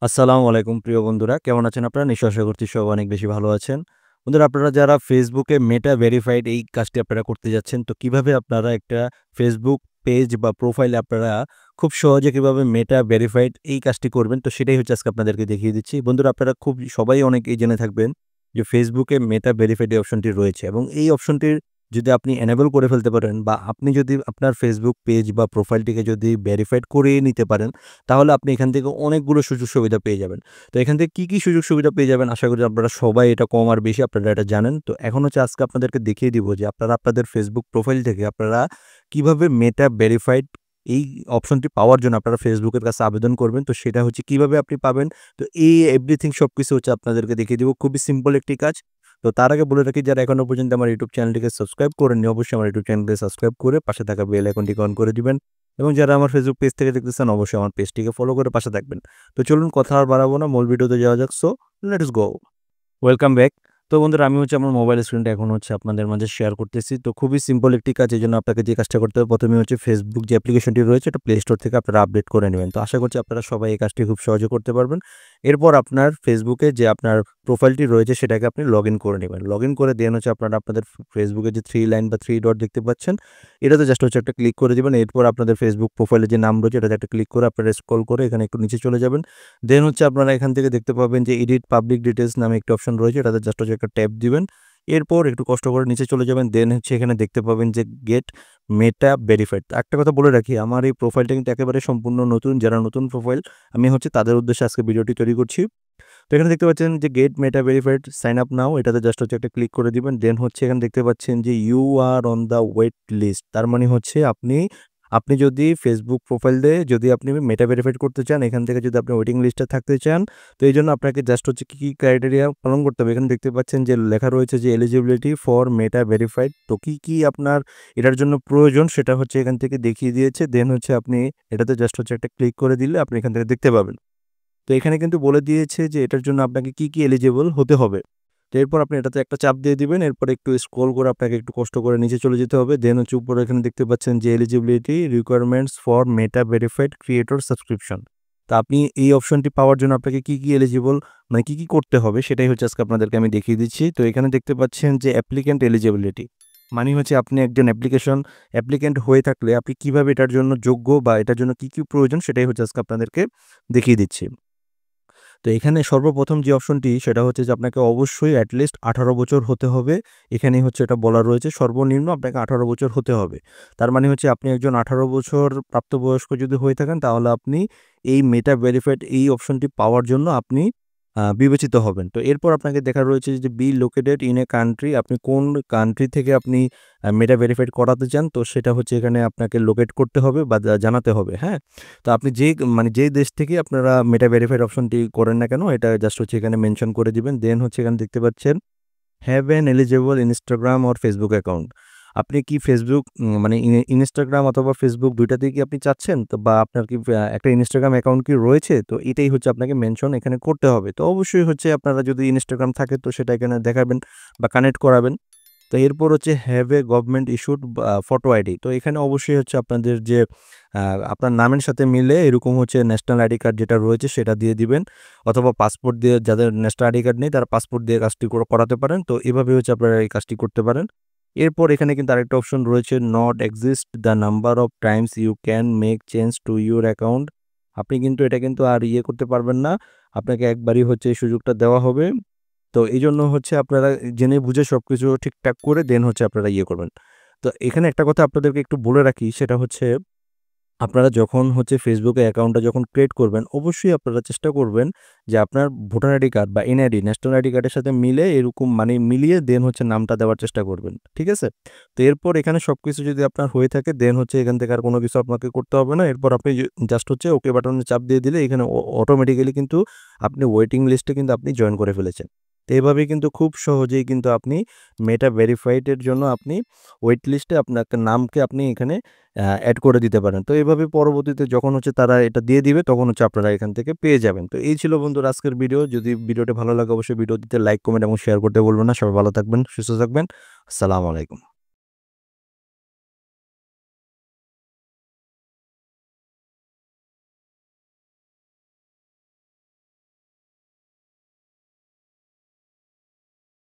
আসসালামু আলাইকুম প্রিয় বন্ধুরা। কেমন আছেন আপনারা? নিশ্চয়ই আশা করছি সবাই অনেক বেশি ভালো আছেন। বন্ধুরা আপনারা যারা ফেসবুকে মেটা ভেরিফাইড এই কাজটি আপনারা করতে যাচ্ছেন, তো কিভাবে আপনারা একটা ফেসবুক পেজ বা প্রোফাইলে আপনারা খুব সহজে কিভাবে মেটা ভেরিফাইড এই কাজটি করবেন, তো সেটাই হচ্ছে আজকে আপনাদেরকে দেখিয়ে দিচ্ছি। বন্ধুরা আপনারা খুব সবাই অনেকেই জেনে থাকবেন যে ফেসবুকে মেটা ভেরিফাইড এই অপশনটি রয়েছে এবং এই অপশনটির যদি আপনি এনেবল করে ফেলতে পারেন বা আপনি যদি আপনার ফেসবুক পেজ বা প্রোফাইলটিকে যদি ভেরিফাইড করিয়ে নিতে পারেন, তাহলে আপনি এখান থেকে অনেকগুলো সুযোগ সুবিধা পেয়ে যাবেন। তো এখান থেকে কি সুযোগ সুবিধা পেয়ে যাবেন আশা করি আপনারা সবাই এটা কম আর বেশি আপনারা এটা জানেন। তো এখন হচ্ছে আজকে আপনাদেরকে দেখিয়ে দিব যে আপনারা আপনাদের ফেসবুক প্রোফাইল থেকে আপনারা কিভাবে মেটা ভেরিফাইড এই অপশনটি পাওয়ার জন্য আপনারা ফেসবুকের কাছে আবেদন করবেন। তো সেটা হচ্ছে কিভাবে আপনি পাবেন। তো এই এভরিথিং সবকিছু হচ্ছে আপনাদেরকে দেখিয়ে দিব। খুবই সিম্পল একটি কাজ। তো তার আগে বলে রাখি যারা এখনো পর্যন্ত আমার ইউটিউব চ্যানেলটিকে সাবস্ক্রাইব করেননি, অবশ্যই আমার ইউটিউব চ্যানেলটিকে সাবস্ক্রাইব করে পাশে থাকা বেল আইকনটিকে অন করে দিবেন। এবং যারা আমার ফেসবুক পেজ থেকে দেখতেছেন অবশ্যই আমার পেজটিকে ফলো করে পাশে থাকবেন। তো চলুন কথা আর বাড়াবো না, মূল ভিডিওতে যাওয়া যাক। So let's go. Welcome back. তো বন্ধুরা আমি হচ্ছে আমার মোবাইল স্ক্রিনটা এখন হচ্ছে আপনাদের মাঝে শেয়ার করতেছি। তো খুবই সিম্পল একটি কাজ। এজন্য আপনাকে যে কাজটা করতে হবে, প্রথমে হচ্ছে ফেসবুক যে অ্যাপ্লিকেশনটি রয়েছে এটা প্লে স্টোর থেকে আপনারা আপডেট করে নেবেন। তো আশা করছি আপনারা সবাই এই কাজটি খুব সহজে করতে পারবেন। এরপর আপনার ফেসবুকে যে আপনার প্রোফাইলটি রয়েছে সেটাকে আপনি লগইন করে নেবেন। লগইন করে দেন হচ্ছে আপনারা আপনাদের ফেসবুকে যে 3 লাইন বা 3 ডট দেখতে পাচ্ছেন, এটাতে জাস্ট হচ্ছে একটা ক্লিক করে দিবেন। এরপর আপনাদের ফেসবুক প্রোফাইলে যে নাম রয়েছে এটাতে একটা ক্লিক করে আপনারা স্ক্রল করে এখানে একটু নিচে চলে যাবেন। দেন হচ্ছে আপনারা এখান থেকে দেখতে পাবেন যে এডিট পাবলিক ডিটেইলস নামে একটা অপশন রয়েছে, এটাতে জাস্ট হচ্ছে একটা ট্যাপ দিবেন। এরপর একটু কষ্ট করে নিচে চলে যাবেন। দেন হচ্ছে এখানে দেখতে পাবেন যে গেট মেটা ভেরিফাইড। একটা কথা বলে রাখি, আমার এই প্রোফাইলটা কিন্তু একেবারে সম্পূর্ণ নতুন। যারা নতুন প্রোফাইল আমি হচ্ছে তাদের উদ্দেশ্যে আজকে ভিডিওটি তৈরি করছি। তো এখানে দেখতে পাচ্ছেন যে get Meta verified sign up now, এটাতে জাস্ট হচ্ছে একটা ক্লিক করে দিবেন। দেন হচ্ছে এখানে দেখতে পাচ্ছেন যে you are on the wait list. তার মানে হচ্ছে আপনি আপনি যদি ফেসবুক প্রোফাইল দিয়ে যদি আপনি মেটা ভেরিফাইড করতে চান, এখান থেকে যদি আপনি ওয়েটিং লিস্টে থাকতে চান, তো এই জন্য আপনাকে জাস্ট হচ্ছে কি ক্রাইটেরিয়া পালন করতে হবে। এখানে দেখতে পাচ্ছেন যে লেখা রয়েছে যে এলিজিবিলিটি ফর মেটা ভেরিফাইড। তো কি আপনার এটার জন্য প্রয়োজন সেটা হচ্ছে এখান থেকে দেখিয়ে দিয়েছে। দেন হচ্ছে আপনি এটাতে জাস্ট হচ্ছে একটা ক্লিক করে দিলে আপনি এখান থেকে দেখতে পাবেন। তো এখানে কিন্তু বলে দিয়েছে যে এটার জন্য আপনাকে কি এলিজিবল হতে হবে। তো এরপর আপনি এটাতে একটা চাপ দিয়ে দিবেন। এরপর একটু স্ক্রল করে আপনাকে একটু কষ্ট করে নিচে চলে যেতে হবে। দেন হচ্ছে উপরে এখানে দেখতে পাচ্ছেন যে eligibility requirements for meta verified creator subscription. তো আপনি এই অপশনটি পাওয়ার জন্য আপনাকে কি এলিজিবল মানে কি করতে হবে সেটাই হচ্ছে আজকে আপনাদেরকে আমি দেখিয়ে দিচ্ছি। তো এখানে দেখতে পাচ্ছেন যে অ্যাপ্লিক্যান্ট এলিজিবিলিটি মানে হচ্ছে আপনি একজন অ্যাপ্লিক্যান্ট হয়ে থাকলে আপনি কিভাবে এটার জন্য যোগ্য বা এটার জন্য কি প্রয়োজন সেটাই হচ্ছে আজকে আপনাদেরকে দেখিয়ে দিচ্ছি। তো এখানে সর্বপ্রথম যে অপশনটি সেটা হচ্ছে যে আপনাকে অবশ্যই অ্যাটলিস্ট 18 বছর হতে হবে। এখানেই হচ্ছে এটা বলা রয়েছে সর্বনিম্ন আপনাকে 18 বছর হতে হবে। তার মানে হচ্ছে আপনি একজন 18 বছর প্রাপ্তবয়স্ক যদি হয়ে থাকেন তাহলে আপনি এই মেটা ভেরিফাইড এই অপশনটি পাওয়ার জন্য আপনি বিবেচিত হবেন। তো এরপর আপনাকে দেখা রয়েছে যে be located in a country, আপনি কোন কান্ট্রি থেকে আপনি মেটা ভেরিফাইড করাতে চান, তো সেটা হচ্ছে এখানে আপনাকে লোকেট করতে হবে বা জানাতে হবে, হ্যাঁ? তো আপনি যেই দেশ থেকে আপনারা মেটা ভেরিফাইড অপশনটি করেন না কেন এটা জাস্ট হচ্ছে এখানে মেনশন করে দিবেন। দেন হচ্ছে এখানে দেখতে পাচ্ছেন have an eligible Instagram or Facebook account. আপনি কি ফেসবুক মানে ইনস্টাগ্রাম অথবা ফেসবুক ২ টাতেই কি আপনি চাচ্ছেন? তো বা আপনার কি একটা ইনস্টাগ্রাম অ্যাকাউন্ট কি রয়েছে? তো এটাই হচ্ছে আপনাকে মেনশন এখানে করতে হবে। তো অবশ্যই হচ্ছে আপনারা যদি ইনস্টাগ্রাম থাকে তো সেটা এখানে দেখাবেন বা কানেক্ট করাবেন। তো এরপর হচ্ছে have a government issued photo ID. তো এখানে অবশ্যই হচ্ছে আপনাদের যে আ আপনার নামের সাথে মিলে এরকম হচ্ছে ন্যাশনাল আইডি কার্ড যেটা রয়েছে সেটা দিয়ে দিবেন। অথবা পাসপোর্ট দিয়ে, যাদের ন্যাশনাল আইডি কার্ড নেই তারা পাসপোর্ট দিয়ে কাজটি করাতে পারেন। তো এভাবে হচ্ছে আপনারা এই কাজটি করতে পারেন। এরপর এখানে কিন্তু আরেকটা অপশন রয়েছে not exist the number of times you can make change to your account. আপনি কিন্তু এটা কিন্তু আর করতে পারবেন না। আপনাকে একবারই হচ্ছে এই সুযোগটা দেওয়া হবে। তো এইজন্য হচ্ছে আপনারা জেনে বুঝে সবকিছু ঠিকঠাক করে দেন হচ্ছে আপনারা করবেন। তো এখানে একটা কথা আপনাদেরকে একটু বলে রাখি সেটা হচ্ছে আপনারা যখন হচ্ছে ফেসবুকে অ্যাকাউন্টটা যখন ক্রিয়েট করবেন, অবশ্যই আপনারা চেষ্টা করবেন যে আপনার ভোটার আইডি কার্ড বা এনআইডি, ন্যাশনাল আইডি কার্ডের সাথে মিলে এরকম মানে মিলিয়ে দেন হচ্ছে নামটা দেওয়ার চেষ্টা করবেন। ঠিক আছে? তো এরপর এখানে সবকিছু যদি আপনার হয়ে থাকে দেন হচ্ছে এখান থেকে আর কোনো কিছু আপনাকে করতে হবে না। এরপর আপনি জাস্ট হচ্ছে ওকে বাটনে চাপ দিয়ে দিলে এখানে অটোমেটিক্যালি কিন্তু আপনি ওয়েটিং লিস্টে কিন্তু আপনি জয়েন করে ফেলেছেন। তো এভাবেই কিন্তু খুব সহজেই কিন্তু আপনি মেটা ভেরিফাইড এর জন্য আপনি ওয়েট লিস্টে আপনার নামকে আপনি এখানে এড করে দিতে পারেন। তো এভাবে পরবর্তীতে যখন হচ্ছে তারা এটা দিয়ে দিবে তখন হচ্ছে আপনারা এখান থেকে পেয়ে যাবেন। তো এই ছিল বন্ধুরা আজকের ভিডিও। যদি ভিডিওটি ভালো লাগে অবশ্যই ভিডিওটিতে লাইক, কমেন্ট এবং শেয়ার করতে ভুলবেন না। সবাই ভালো থাকবেন, সুস্থ থাকবেন। আসসালামু আলাইকুম।